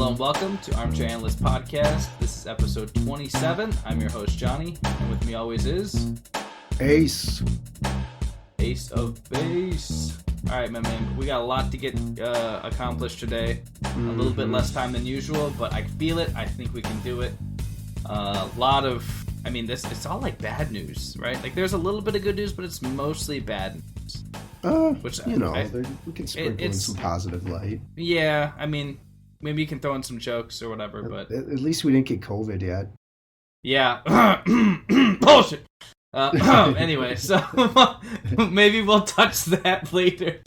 Hello and welcome to Armchair Analysts podcast. This is episode 27. I'm your host, Johnny, and with me always is... Ace of Base. All right, my man, we got a lot to get accomplished today. A little bit less time than usual, but I feel it. I think we can do it. It's all like bad news, right? Like there's a little bit of good news, but it's mostly bad news. We can sprinkle in some positive light. Yeah, I mean, maybe you can throw in some jokes or whatever, but... At least we didn't get COVID yet. Yeah. Bullshit. Anyway, so maybe we'll touch that later.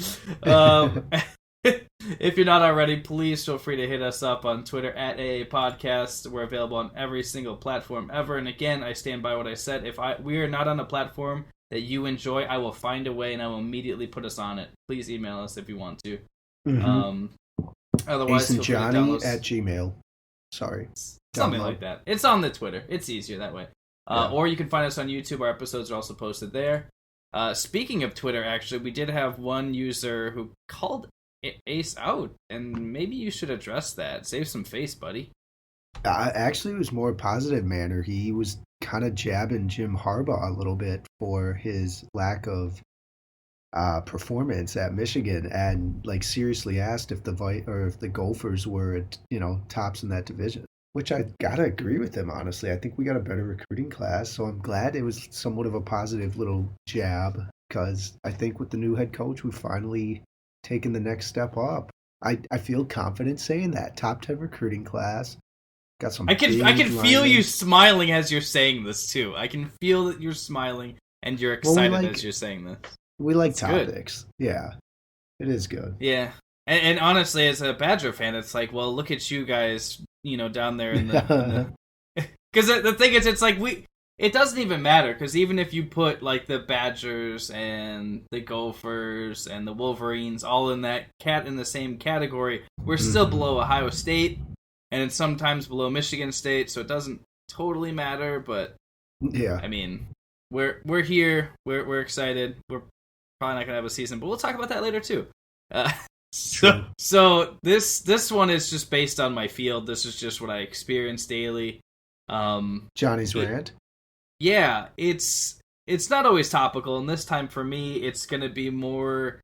If you're not already, please feel free to hit us up on Twitter at AA Podcast. We're available on every single platform ever. And again, I stand by what I said. If we are not on a platform that you enjoy, I will find a way and I will immediately put us on it. Please email us if you want to. Otherwise, Ace and Johnny at Gmail. Sorry. Something like that. It's on the Twitter. It's easier that way. Or you can find us on YouTube. Our episodes are also posted there. Speaking of Twitter, actually, we did have one user who called Ace out, and maybe you should address that. Save some face, buddy. Actually, it was more positive manner. He was kind of jabbing Jim Harbaugh a little bit for his lack of performance at Michigan, and like seriously asked if the Gophers were tops in that division. Which I gotta agree with him, honestly. I think we got a better recruiting class, so I'm glad it was somewhat of a positive little jab, because I think with the new head coach, we've finally taken the next step up. I feel confident saying that. Top 10 recruiting class. Got some. I can feel you smiling as you're saying this too. I can feel that you're smiling and you're excited as you're saying this. We like topics. Good. Yeah, it is good. Yeah, and honestly, as a Badger fan, it's like, well, look at you guys. Down there in the... Because the thing is, it's like, it doesn't even matter, because even if you put, like, the Badgers and the Gophers and the Wolverines all in the same category, we're still below Ohio State, and it's sometimes below Michigan State, so it doesn't totally matter, but... Yeah. I mean, we're here, we're excited, we're probably not going to have a season, but we'll talk about that later, too. So this one is just based on my field. This is just what I experience daily. Johnny's Rant. Yeah, it's not always topical, and this time for me, it's going to be more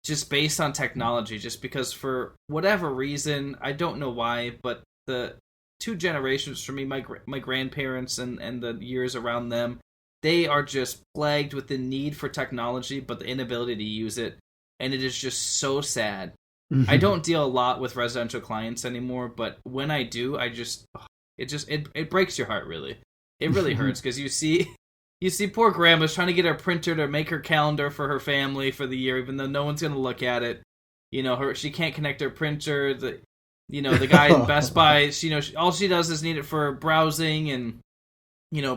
just based on technology. Just because for whatever reason, I don't know why, but the two generations for me, my grandparents and the years around them, they are just plagued with the need for technology, but the inability to use it. And it is just so sad. I don't deal a lot with residential clients anymore, but when I do, it breaks your heart, really. It really hurts, because you see poor grandma's trying to get her printer to make her calendar for her family for the year, even though no one's going to look at it. She can't connect her printer. The guy in Best Buy, all she does is need it for browsing and,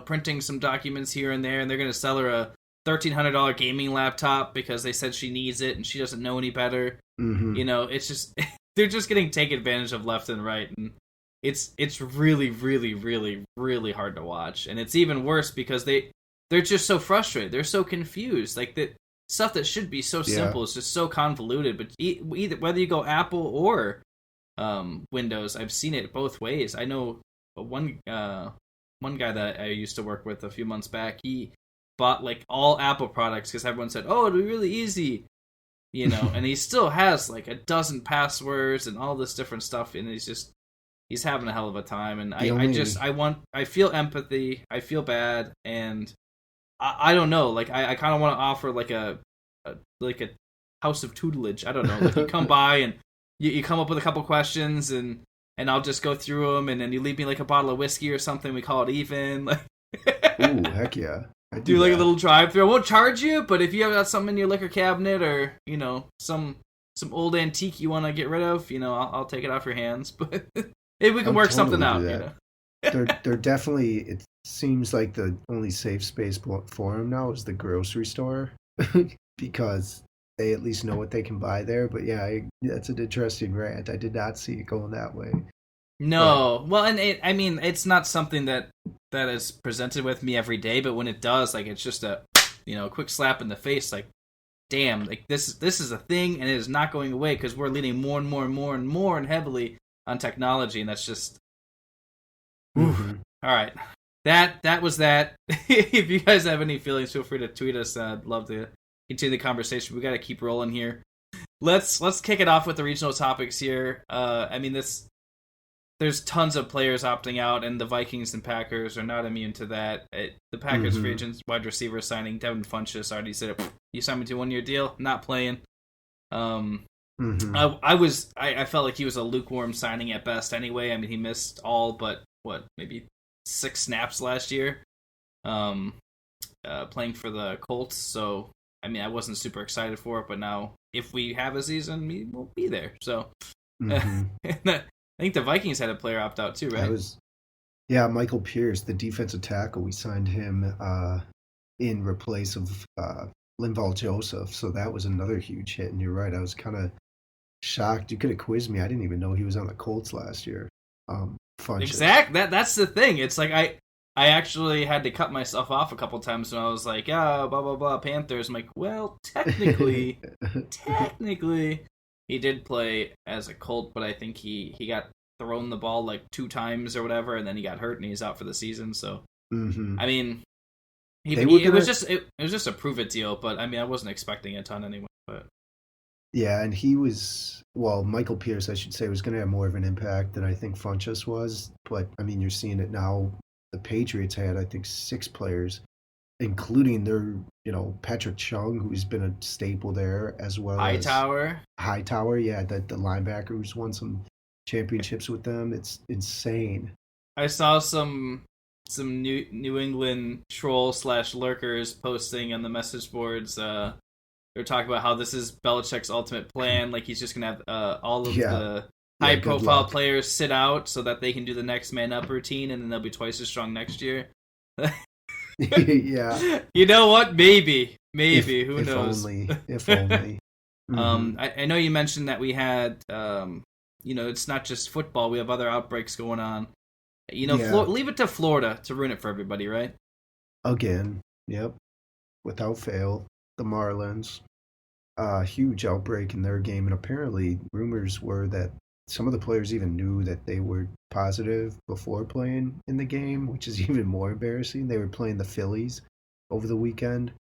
printing some documents here and there, and they're going to sell her a $1,300 gaming laptop because they said she needs it and she doesn't know any better. It's just they're just getting taken advantage of left and right, and it's really, really, really, really hard to watch. And it's even worse because they're just so frustrated. They're so confused. Like the stuff that should be so simple is just so convoluted. But either whether you go Apple or Windows, I've seen it both ways. I know one guy that I used to work with a few months back. He bought like all Apple products because everyone said, "Oh, it'll be really easy," and he still has like a dozen passwords and all this different stuff, and he's having a hell of a time. And I feel empathy, I feel bad, and I don't know, like I kind of want to offer like a house of tutelage. I don't know, like you come by and you come up with a couple questions and I'll just go through them, and then you leave me like a bottle of whiskey or something. We call it even. Like, ooh, heck yeah. Do like a little drive-through. I won't charge you, but if you have got something in your liquor cabinet or, some old antique you want to get rid of, I'll take it off your hands. But maybe we can work something out. They're definitely, it seems like the only safe space for them now is the grocery store because they at least know what they can buy there. But yeah, that's an interesting rant. I did not see it going that way. No. Well, and it's not something that is presented with me every day, but when it does, like, it's just a, quick slap in the face, like, damn, like, this is a thing, and it is not going away, because we're leaning more and more and more and more and heavily technology, and that's just Mm-hmm. all right. That was that. If you guys have any feelings, feel free to tweet us. I'd love to continue the conversation. We got to keep rolling here. Let's kick it off with the regional topics here. I mean, there's tons of players opting out, and the Vikings and Packers are not immune to that. The Packers free agents wide receiver signing Devin Funchess already said, "You signed me to a 1-year deal, not playing." I felt like he was a lukewarm signing at best. Anyway, I mean, he missed all but maybe 6 snaps last year, playing for the Colts. So I mean, I wasn't super excited for it, but now if we have a season, he won't be there. So I think the Vikings had a player opt out too, right? Michael Pierce, the defensive tackle. We signed him in replace of Linval Joseph, so that was another huge hit. And you're right, I was kind of shocked. You could have quizzed me. I didn't even know he was on the Colts last year. That's the thing. It's like I actually had to cut myself off a couple times when I was like, blah blah blah Panthers. I'm like, well, technically he did play as a Colt, but I think he got thrown the ball like 2 times or whatever, and then he got hurt and he's out for the season. So I mean, it was just a prove it deal. But I mean, I wasn't expecting a ton anyway. But yeah, and Michael Pierce, I should say, was going to have more of an impact than I think Funchess was. But I mean, you're seeing it now. The Patriots had, I think, 6 players, including their, Patrick Chung, who's been a staple there, as well as Hightower, yeah, the linebacker who's won some championships with them. It's insane. I saw some New England troll / lurkers posting on the message boards. They're talking about how this is Belichick's ultimate plan. Like, he's just gonna have all of the high-profile players sit out so that they can do the next man-up routine, and then they'll be twice as strong next year. Yeah. You know what? Maybe. Who knows? If only. Mm-hmm. I know you mentioned that we had, it's not just football. We have other outbreaks going on. Leave it to Florida to ruin it for everybody, right? Again, yep. Without fail, the Marlins, huge outbreak in their game, and apparently rumors were that some of the players even knew that they were positive before playing in the game, which is even more embarrassing. They were playing the Phillies over the weekend,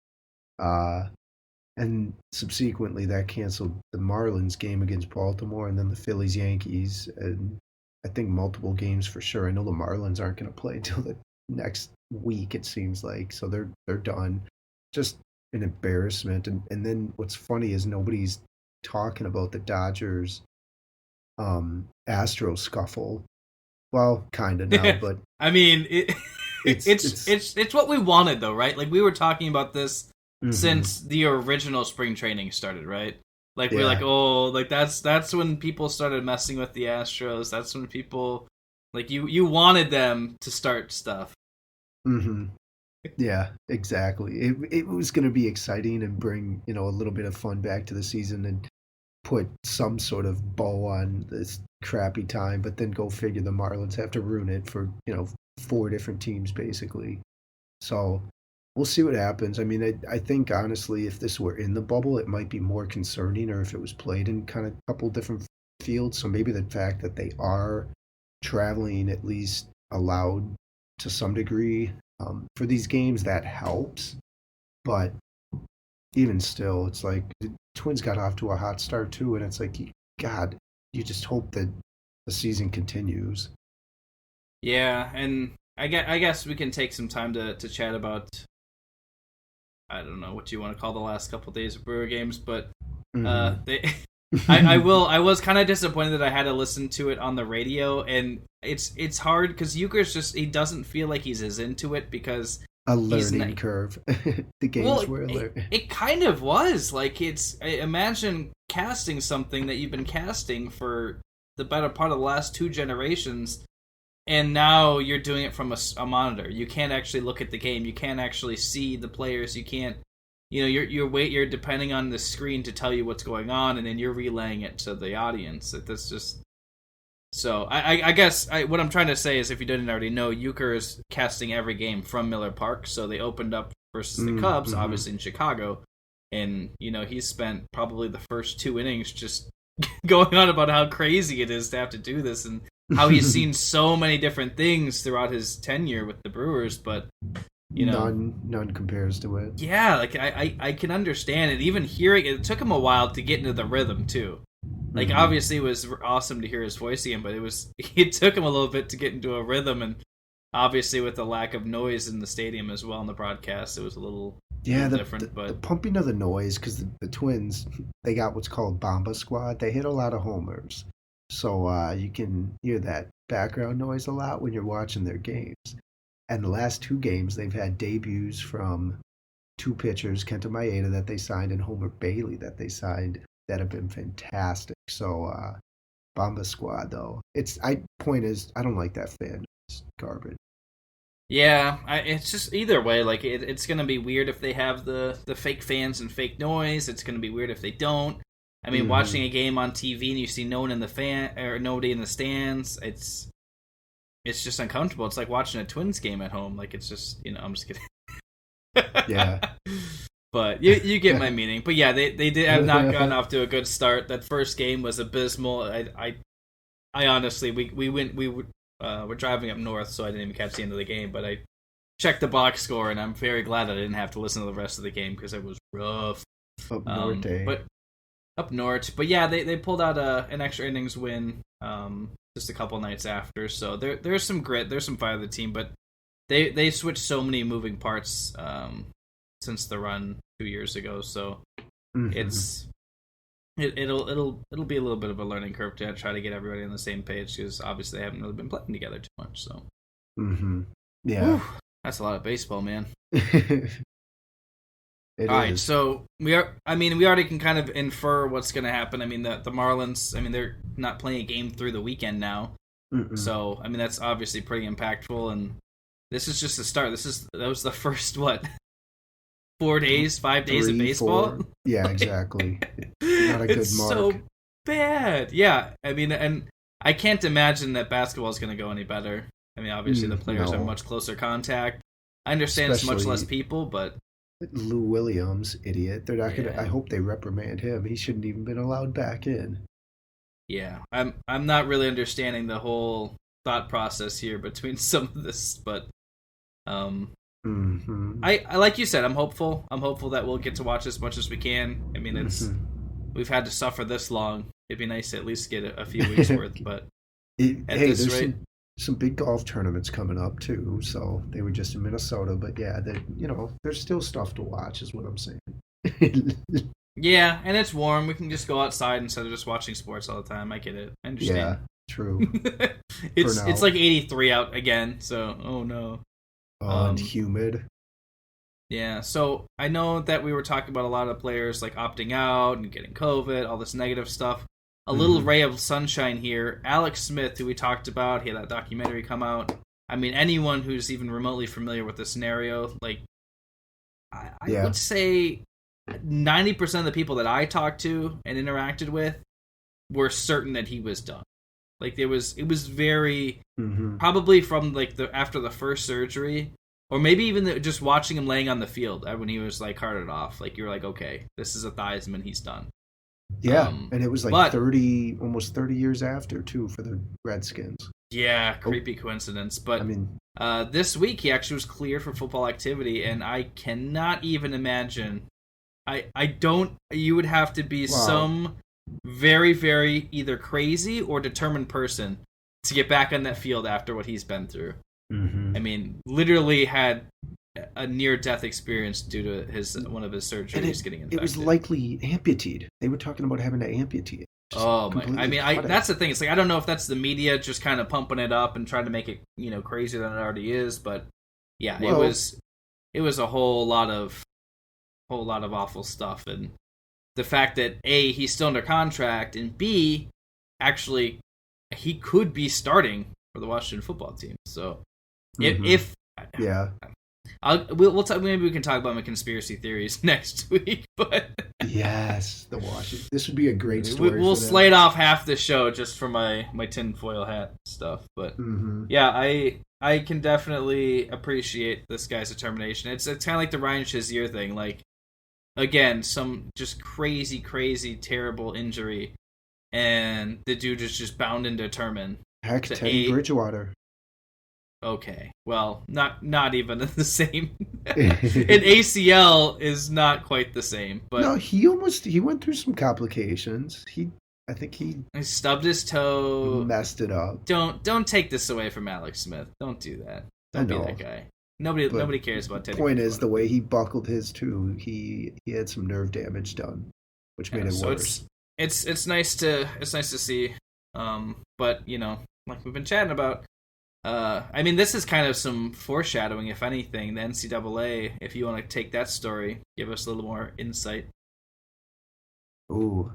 and subsequently that canceled the Marlins game against Baltimore, and then the Phillies-Yankees, and I think multiple games for sure. I know the Marlins aren't going to play until the next week, it seems like, so they're done. Just an embarrassment. And then what's funny is nobody's talking about the Dodgers Astros scuffle. Well, kind of now, but I mean, it's what we wanted though, right? Like, we were talking about this since the original spring training started, right? Like, we're like, oh, like that's when people started messing with the Astros. That's when people, like, you wanted them to start stuff. Yeah, exactly. It was going to be exciting and bring, a little bit of fun back to the season and put some sort of bow on this crappy time, but then go figure the Marlins have to ruin it for, 4 different teams basically. So we'll see what happens. I mean, I think honestly, if this were in the bubble, it might be more concerning, or if it was played in kind of a couple different fields. So maybe the fact that they are traveling at least allowed to some degree for these games, that helps. But even still, it's like the Twins got off to a hot start too, and it's like, God, you just hope that the season continues. Yeah, and I guess we can take some time to chat about, I don't know what you want to call the last couple of days of Brewer games, but I was kind of disappointed that I had to listen to it on the radio, and it's hard because Euchre's he doesn't feel like he's as into it because a learning curve. The games were it kind of was like, imagine casting something that you've been casting for the better part of the last 2 generations, and now you're doing it from a monitor. You can't actually look at the game. You can't actually see the players. You can't. You're depending on the screen to tell you what's going on, and then you're relaying it to the audience. That's just so. I guess what I'm trying to say is, if you didn't already know, Euchre is casting every game from Miller Park. So they opened up versus the Cubs, obviously in Chicago, and he's spent probably the first 2 innings just going on about how crazy it is to have to do this and how he's seen so many different things throughout his tenure with the Brewers, but none compares to it. Yeah, like I can understand it. Even hearing it took him a while to get into the rhythm too. Like obviously it was awesome to hear his voice again, but it took him a little bit to get into a rhythm, and obviously with the lack of noise in the stadium as well in the broadcast, it was a little different. But the pumping of the noise, because the Twins, they got what's called Bomba Squad. They hit a lot of homers, so you can hear that background noise a lot when you're watching their games. And the last 2 games, they've had debuts from 2 pitchers, Kenta Maeda that they signed and Homer Bailey that they signed, that have been fantastic. So Bomba Squad, though, point is, I don't like that fan. It's garbage. Yeah, it's just either way. Like it's gonna be weird if they have the fake fans and fake noise. It's gonna be weird if they don't. I mean, watching a game on TV and you see no one in the fan or nobody in the stands, it's just uncomfortable. It's like watching a Twins game at home. Like it's just I'm just kidding. Yeah. But you get my meaning. But yeah, they did have not gotten off to a good start. That first game was abysmal. I honestly we're driving up north, so I didn't even catch the end of the game. But I checked the box score, and I'm very glad I didn't have to listen to the rest of the game because it was rough. Up north. But yeah, they pulled out an extra innings win just a couple nights after. So there's some grit, there's some fight of the team, but they switched so many moving parts since the run 2 years ago. So it'll be a little bit of a learning curve to try to get everybody on the same page because obviously they haven't really been playing together too much. So yeah. Whew, that's a lot of baseball, man. All right, so we already can kind of infer what's going to happen. I mean, the Marlins, they're not playing a game through the weekend now. So, that's obviously pretty impactful, and this is just the start. That was the first, 5 days of baseball? 4. Yeah, exactly. Not a good it's mark. So bad. Yeah, and I can't imagine that basketball is going to go any better. Obviously the players have much closer contact. I understand it's much less people, but... Lou Williams, idiot. They're not gonna. I hope they reprimand him. He shouldn't even been allowed back in. Yeah, I'm not really understanding the whole thought process here between some of this, but I like you said, I'm hopeful. I'm hopeful that we'll get to watch as much as we can. We've had to suffer this long. It'd be nice to at least get a few weeks worth, but there's some big golf tournaments coming up too. So they were just in Minnesota, but yeah, there's still stuff to watch, is what I'm saying. Yeah, and it's warm. We can just go outside instead of just watching sports all the time. I get it. I understand. Yeah, true. It's like 83 out again. So oh no. And humid. Yeah, so I know that we were talking about a lot of players like opting out and getting COVID, all this negative stuff. A little ray of sunshine here. Alex Smith, who we talked about, he had that documentary come out. Anyone who's even remotely familiar with the scenario, like, I would say 90% of the people that I talked to and interacted with were certain that he was done. Like, it was very, probably from, like, after the first surgery, or maybe even just watching him laying on the field when he was, like, carted off. Like, you're like, okay, this is a Theismann, he's done. Yeah, and it was like almost 30 years after, too, for the Redskins. Yeah, creepy coincidence. But this week he actually was cleared for football activity, and I cannot even imagine. You would have to be some very, very either crazy or determined person to get back on that field after what he's been through. Literally had a near-death experience due to one of his surgeries getting infected. It was likely amputated. They were talking about having to amputate it. Oh my! That's the thing. It's like I don't know if that's the media just kind of pumping it up and trying to make it crazier than it already is. But yeah, it was a whole lot of awful stuff, and the fact that A, he's still under contract, and B, actually he could be starting for the Washington football team. So if we'll talk. Maybe we can talk about my conspiracy theories next week. But yes, the Washington. This would be a great story. We'll slate off half the show just for my tinfoil hat stuff. But yeah, I can definitely appreciate this guy's determination. It's kind of like the Ryan Shazier thing. Like again, some just crazy, terrible injury, and the dude is just bound and determined Heck, to Teddy Bridgewater. Okay, well, not even the same. An ACL is not quite the same, but no, he went through some complications. I think he stubbed his toe, messed it up. Don't take this away from Alex Smith. Don't do that. Don't be that guy. Nobody cares about Teddy. Point is, the way he buckled his too, he had some nerve damage done, which made it worse. It's nice to see, but like we've been chatting about. I mean, this is kind of some foreshadowing, if anything. The NCAA, if you want to take that story, give us a little more insight. Ooh,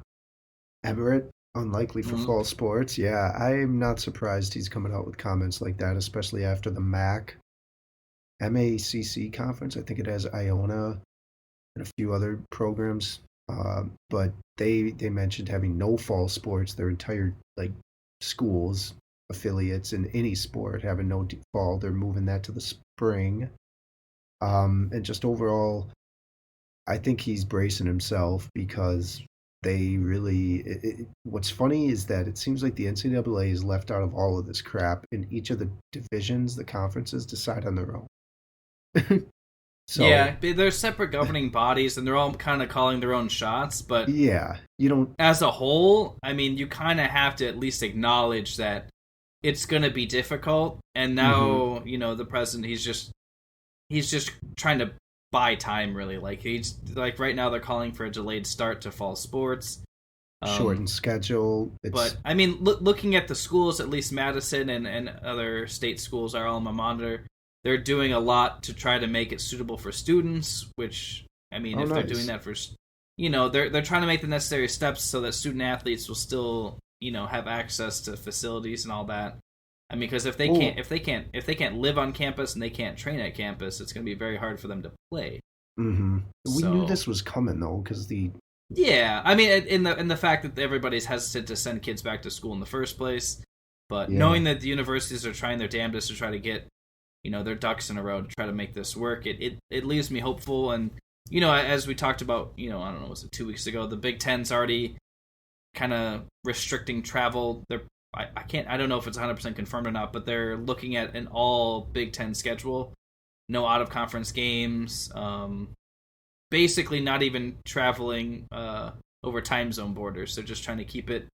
Everett, unlikely for fall sports. Yeah, I'm not surprised he's coming out with comments like that, especially after the MACC conference. I think it has Iona and a few other programs, but they mentioned having no fall sports. Their entire schools. Affiliates in any sport having no fall. They're moving that to the spring. And just overall, I think he's bracing himself because they really... what's funny is that it seems like the NCAA is left out of all of this crap, and each of the divisions, the conferences, decide on their own. So, yeah, they're separate governing bodies, and they're all kind of calling their own shots, but yeah, you don't... As a whole, I mean, you kind of have to at least acknowledge that it's going to be difficult, and now the president he's just trying to buy time, really. He's right now they're calling for a delayed start to fall sports, shortened schedule. But I mean, looking at the schools, at least Madison and other state schools, our alma mater, they're doing a lot to try to make it suitable for students. Which, I mean, if they're doing that for they're trying to make the necessary steps so that student athletes will still have access to facilities and all that. I mean, because if they can't live on campus and they can't train at campus, it's going to be very hard for them to play. Mm-hmm. We knew this was coming though, because I mean, in the fact that everybody's hesitant to send kids back to school in the first place, but knowing that the universities are trying their damnedest to try to get their ducks in a row to try to make this work, it leaves me hopeful. And as we talked about, I don't know, was it 2 weeks ago? The Big Ten's already kind of restricting travel. I don't know if it's 100% confirmed or not, but they're looking at an all Big Ten schedule, no out of conference games, basically not even traveling over time zone borders. They're just trying to keep it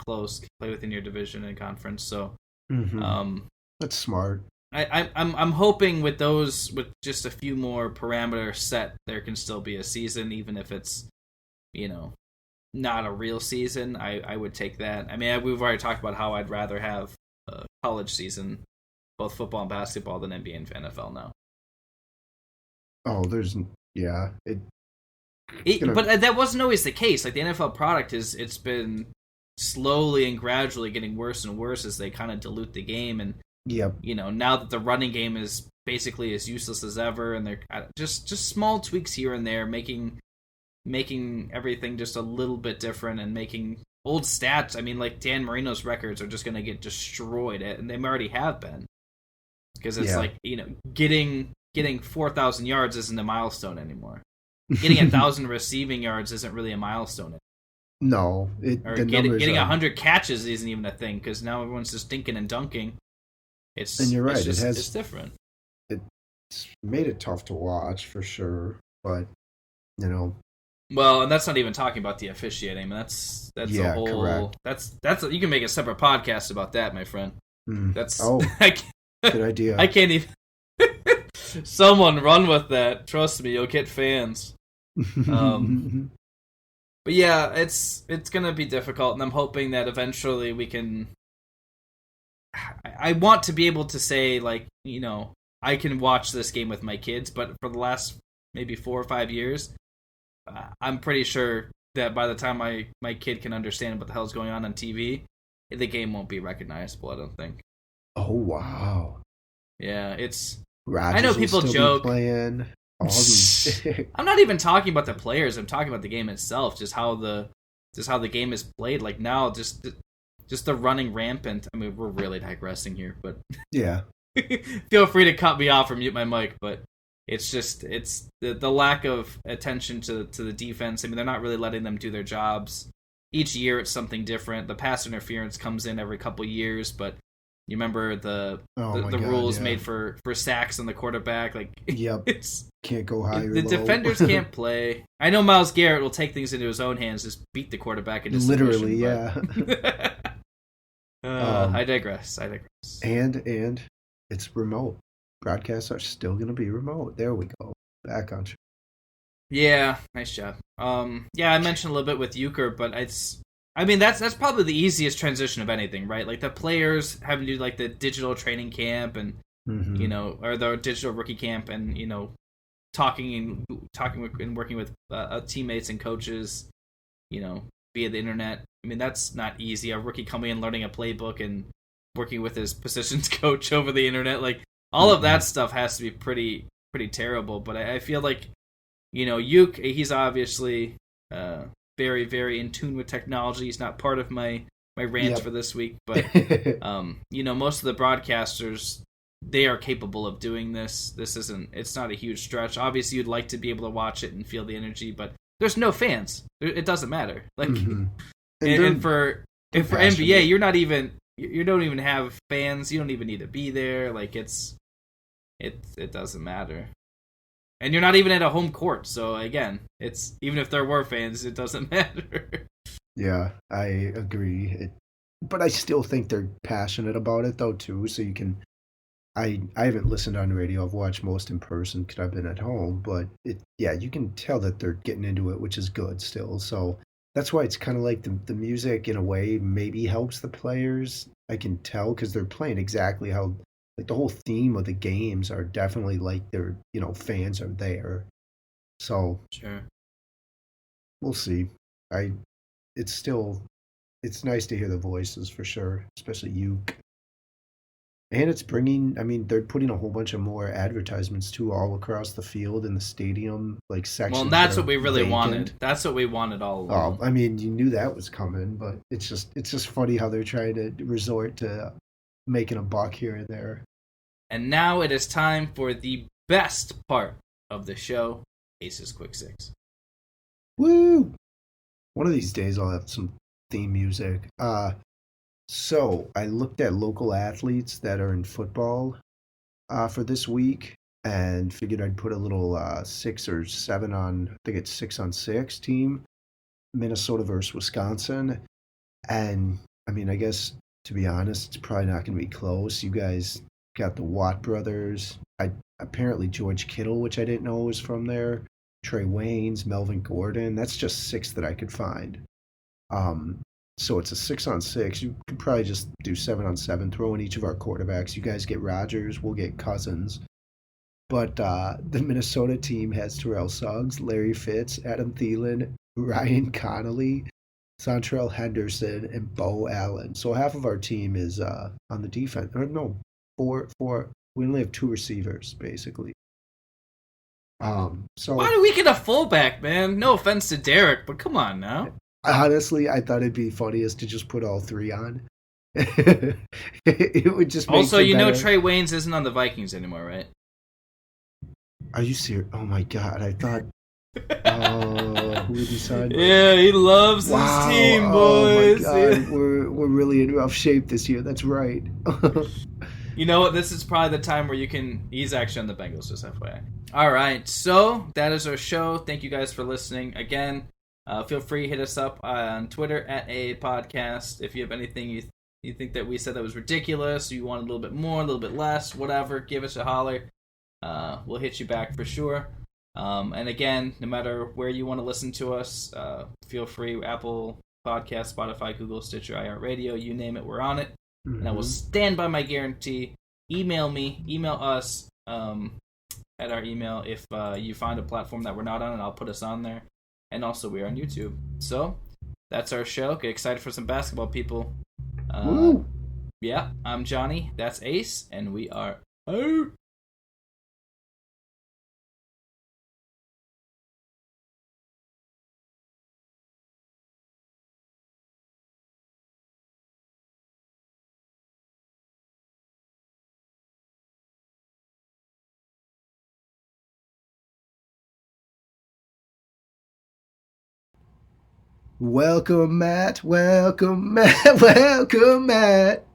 close, play within your division and conference. So that's smart. I'm hoping with just a few more parameters set, there can still be a season, even if it's not a real season. I would take that. I mean, we've already talked about how I'd rather have a college season, both football and basketball, than NBA and NFL now. Oh, but that wasn't always the case. Like the NFL product it's been slowly and gradually getting worse and worse as they kind of dilute the game. And now that the running game is basically as useless as ever, and they're just small tweaks here and there, making everything just a little bit different, and making old stats. I mean, like Dan Marino's records are just going to get destroyed, and they already have been, because it's getting 4,000 yards isn't a milestone anymore. Getting 1,000 receiving yards isn't really a milestone. No, getting 100 catches isn't even a thing, because now everyone's just dinking and dunking. And you're right, it's different. It's made it tough to watch for sure, but Well, and that's not even talking about the officiating. That's a whole. Correct. That's you can make a separate podcast about that, my friend. That's good idea. I can't even. Someone run with that. Trust me, you'll get fans. But yeah, it's gonna be difficult, and I'm hoping that eventually we can. I want to be able to say, I can watch this game with my kids, but for the last maybe 4 or 5 years, I'm pretty sure that by the time my kid can understand what the hell's going on TV, the game won't be recognizable, I don't think. Oh, wow. Yeah, it's... Rodgers I know people joke. Playing all these... I'm not even talking about the players. I'm talking about the game itself, just how the game is played. Like now, just the running rampant. I mean, we're really digressing here, but yeah. Feel free to cut me off or mute my mic, but it's the lack of attention to the defense. I mean, they're not really letting them do their jobs. each year it's something different. The pass interference comes in every couple years, but you remember Oh my the God, rules yeah. made for sacks on the quarterback. Like Yep. it's Can't go high or the low. defenders can't play. I know Myles Garrett will take things into his own hands, just beat the quarterback into Literally, submission. yeah. I digress. And it's remote. Broadcasts are still going to be remote. There we go. Back on track. Yeah, nice job. Yeah, I mentioned a little bit with Euchre, but that's probably the easiest transition of anything, right? Like the players having to do like the digital training camp and or the digital rookie camp, and talking with and working with teammates and coaches, via the internet. I mean, that's not easy. A rookie coming in, learning a playbook, and working with his positions coach over the internet, like all of that stuff has to be pretty terrible. But I feel like, Uke, he's obviously very, very in tune with technology. He's not part of my rant for this week, but most of the broadcasters, they are capable of doing this. It's not a huge stretch. Obviously, you'd like to be able to watch it and feel the energy, but there's no fans. It doesn't matter. Like, and for NBA, you don't even have fans. You don't even need to be there. Like it doesn't matter. And you're not even at a home court, so again, it's even if there were fans, it doesn't matter. Yeah, I agree. But I still think they're passionate about it though too. So you can. I haven't listened on the radio. I've watched most in person because I've been at home. But you can tell that they're getting into it, which is good still. So that's why it's kind of like the music in a way maybe helps the players. I can tell because they're playing exactly how. Like the whole theme of the games are definitely like they're fans are there, so Sure, we'll see. I it's nice to hear the voices for sure, especially you. And it's bringing. I mean, they're putting a whole bunch of more advertisements too, all across the field in the stadium, like sections. well, and that's that what we are really vacant. wanted. That's what we wanted all along. I mean, you knew that was coming, but it's just funny how they're trying to resort to making a buck here and there. And now it is time for the best part of the show, Ace's Quick Six. Woo! One of these days I'll have some theme music. So I looked at local athletes that are in football for this week and figured I'd put a little 6 or 7 on, I think it's 6-on-6 team, Minnesota versus Wisconsin. And I mean, I guess to be honest, it's probably not going to be close. You guys got the Watt brothers. Apparently George Kittle, which I didn't know was from there. Trey Waynes, Melvin Gordon. That's just 6 that I could find. So it's a 6-on-6. You could probably just do 7-on-7, throw in each of our quarterbacks. You guys get Rodgers, we'll get Cousins. But the Minnesota team has Terrell Suggs, Larry Fitz, Adam Thielen, Ryan Connolly, Santrell Henderson, and Bo Allen. So half of our team is on the defense. Or no, four. We only have 2 receivers, basically. So why do we get a fullback, man? No offense to Derek, but come on now. Honestly, I thought it'd be funniest to just put all 3 on. It would just make also, Trey better. Waynes isn't on the Vikings anymore, right? Are you serious? Oh my God! I thought. Oh, who did he sign? Yeah, he loves his team, boys. Oh my God, we're really in rough shape this year. That's right. You know what? This is probably the time where you can. He's actually on the Bengals, just FYI. All right, so that is our show. Thank you guys for listening again. Feel free to hit us up on Twitter at AA Podcast. If you have anything you think that we said that was ridiculous, or you want a little bit more, a little bit less, whatever, give us a holler. We'll hit you back for sure. And again, no matter where you want to listen to us, feel free. Apple Podcast, Spotify, Google, Stitcher, iHeartRadio, you name it, we're on it. And I will stand by my guarantee. Email us at our email if you find a platform that we're not on, and I'll put us on there. And also, we're on YouTube. So, that's our show. Get excited for some basketball, people. Woo! Yeah, I'm Johnny. That's Ace. And we are out. Welcome, Matt. Welcome, Matt. Welcome, Matt.